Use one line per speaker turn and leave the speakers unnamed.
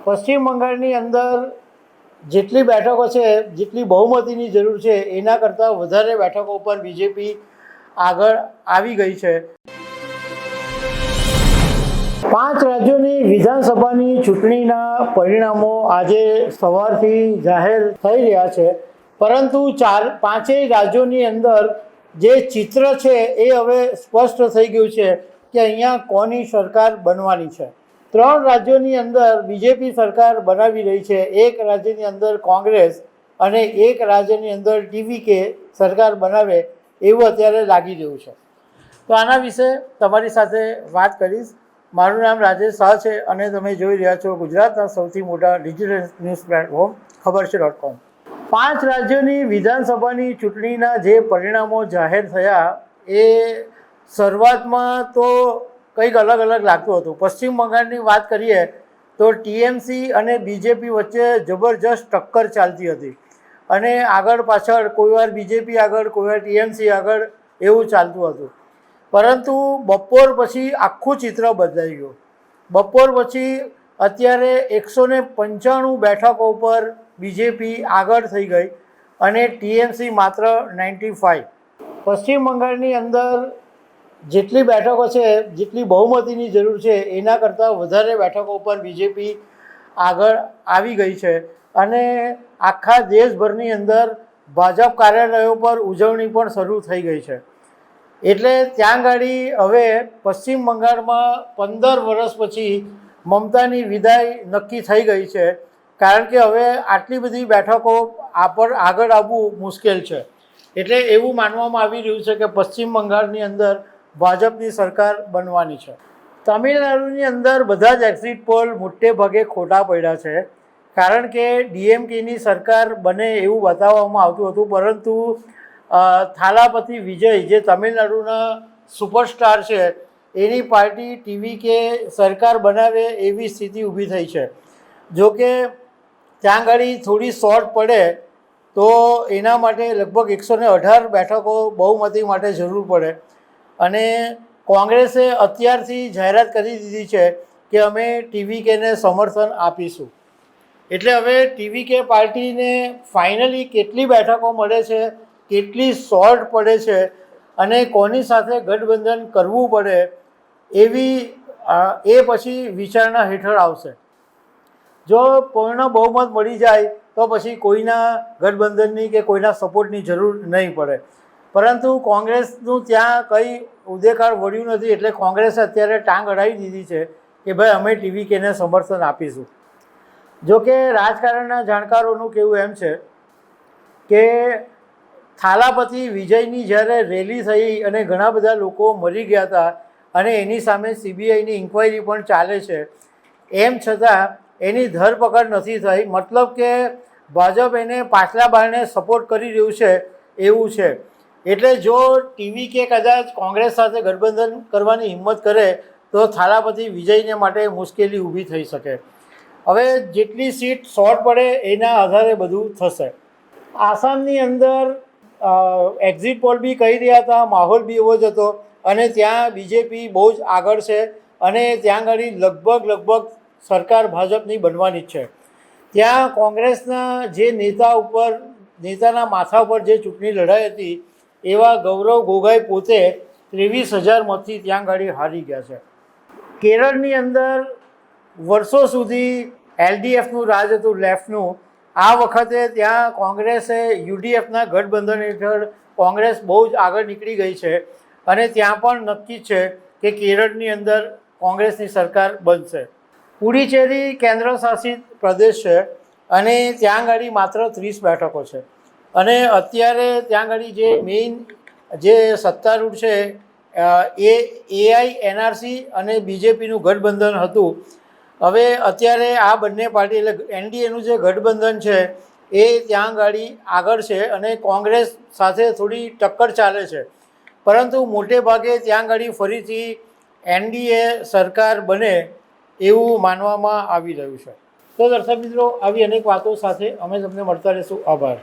પશ્ચિમ બંગાળની અંદર જેટલી બેઠકો છે, જેટલી બહુમતીની જરૂર છે એના કરતાં વધારે બેઠકો પર બીજેપી આગળ આવી ગઈ છે। 5 રાજ્યોની વિધાનસભાની ચૂંટણીના પરિણામો આજે સવારથી જાહેર થઈ રહ્યા છે, પરંતુ પાંચેય રાજ્યોની અંદર જે ચિત્ર છે એ હવે સ્પષ્ટ થઈ ગયું છે કે અહીંયા કોની સરકાર બનવાની છે। 3 રાજ્યોની અંદર બીજેપી સરકાર બનાવી રહી છે, એક રાજ્યની અંદર કોંગ્રેસ અને એક રાજ્યની અંદર ટીવીકે સરકાર બનાવે એવું અત્યારે લાગી રહ્યું છે। તો આના વિશે તમારી સાથે વાત કરીશ। મારું નામ રાજેશ શાહ છે અને તમે જોઈ રહ્યા છો ગુજરાતના સૌથી મોટા ડિજિટલ ન્યૂઝ પ્લેટફોર્મ ખબરછે.com। 5 રાજ્યોની વિધાનસભાની ચૂંટણીના જે પરિણામો જાહેર થયા એ શરૂઆતમાં તો કંઈક અલગ લાગતું હતું। પશ્ચિમ બંગાળની વાત કરીએ તો ટીએમસી અને બીજેપી વચ્ચે જબરજસ્ત ટક્કર ચાલતી હતી અને આગળ પાછળ કોઈવાર બીજેપી આગળ, કોઈવાર ટીએમસી આગળ એવું ચાલતું હતું। પરંતુ બપોર પછી આખું ચિત્ર બદલાઈ ગયું। બપોર પછી અત્યારે 195 બેઠકો પર બીજેપી આગળ થઈ ગઈ અને ટીએમસી માત્ર 95। પશ્ચિમ બંગાળની અંદર જેટલી બેઠકો છે, જેટલી બહુમતીની જરૂર છે એના કરતાં વધારે બેઠકો પર બીજેપી આગળ આવી ગઈ છે અને આખા દેશભરની અંદર ભાજપ કાર્યાલયો પર ઉજવણી પણ શરૂ થઈ ગઈ છે। એટલે ત્યાં ગાડી હવે પશ્ચિમ બંગાળમાં 15 વર્ષ પછી મમતાની વિદાય નક્કી થઈ ગઈ છે, કારણ કે હવે આટલી બધી બેઠકો પર આગળ આવવું મુશ્કેલ છે। એટલે એવું માનવામાં આવી રહ્યું છે કે પશ્ચિમ બંગાળની અંદર ભાજપની સરકાર બનવાની છે। તમિલનાડુની અંદર બધા જ એક્ઝિટ પોલ મોટે ભાગે ખોટા પડ્યા છે, કારણ કે ડીએમકેની સરકાર બને એવું બતાવવામાં આવતું હતું, પરંતુ થાલાપતિ વિજય જે તમિલનાડુના સુપરસ્ટાર છે એની પાર્ટી ટીવીકે સરકાર બનાવે એવી સ્થિતિ ઊભી થઈ છે। જોકે ત્યાં આગળ થોડી શોર્ટ પડે તો એના માટે લગભગ 118 બેઠકો બહુમતી માટે જરૂર પડે અને કોંગ્રેસે અત્યારથી જાહેરાત કરી દીધી છે કે અમે ટીવીકેને સમર્થન આપીશું। એટલે હવે ટીવીકે પાર્ટીને ફાઇનલી કેટલી બેઠકો મળે છે, કેટલી શોર્ટ પડે છે અને કોની સાથે ગઠબંધન કરવું પડે એવી એ પછી વિચારણા હેઠળ આવશે। જો પૂર્ણ બહુમત મળી જાય તો પછી કોઈના ગઠબંધનની કે કોઈના સપોર્ટની જરૂર નહીં પડે, પરંતુ કોંગ્રેસનું ત્યાં કંઈ ઉદેખાર વળ્યું નથી, એટલે કોંગ્રેસે અત્યારે ટાંગ અડાવી દીધી છે કે ભાઈ અમે ટીવીકેને સમર્થન આપીશું। જોકે રાજકારણના જાણકારોનું કહેવું એમ છે કે થાલાપતિ વિજયની જ્યારે રેલી થઈ અને ઘણા બધા લોકો મરી ગયા હતા અને એની સામે સીબીઆઈની ઇન્ક્વાયરી પણ ચાલે છે, એમ છતાં એની ધરપકડ નથી થઈ। મતલબ કે ભાજપ એને પાછલા બારણે સપોર્ટ કરી રહ્યું છે એવું છે। એટલે જો ટીવીકે કદાચ કોંગ્રેસ સાથે ગઠબંધન કરવાની હિંમત કરે તો થાલાપતિ વિજયને માટે મુશ્કેલી ઊભી થઈ શકે। હવે જેટલી સીટ શોર્ટ પડે એના આધારે બધું થશે। આસામની અંદર એક્ઝિટ પોલ બી કહી રહ્યા હતા, માહોલ બી એવો જ હતો અને ત્યાં બીજેપી બહુ જ આગળ છે અને ત્યાં આગળ લગભગ સરકાર ભાજપની બનવાની જ છે। ત્યાં કોંગ્રેસના જે નેતાના માથા ઉપર જે ચૂંટણી લડાઈ હતી એવા ગૌરવ ગોગોઈ પોતે 23,000 મતથી ત્યાં આગળ હારી ગયા છે। કેરળની અંદર વર્ષો સુધી એલડીએફનું રાજ હતું, લેફ્ટનું। આ વખતે ત્યાં કોંગ્રેસે યુડીએફના ગઠબંધન હેઠળ કોંગ્રેસ બહુ જ આગળ નીકળી ગઈ છે અને ત્યાં પણ નક્કી છે કે કેરળની અંદર કોંગ્રેસની સરકાર બનશે। પુડુચેરી કેન્દ્ર શાસિત પ્રદેશ છે અને ત્યાં આગળ માત્ર 30 બેઠકો છે અને અત્યારે ત્યાં આગળ જે મેઇન જે સત્તારૂઢ છે એ એઆઈએનઆરસી અને બીજેપીનું ગઠબંધન હતું। હવે અત્યારે આ બંને પાર્ટી એટલે એનડીએનું જે ગઠબંધન છે એ ત્યાં આગળ છે અને કોંગ્રેસ સાથે થોડી ટક્કર ચાલે છે, પરંતુ મોટે ભાગે ત્યાં આગળ ફરીથી એનડીએ સરકાર બને એવું માનવામાં આવી રહ્યું છે। તો દર્શક મિત્રો, આવી અનેક વાતો સાથે અમે તમને મળતા રહીશું। આભાર।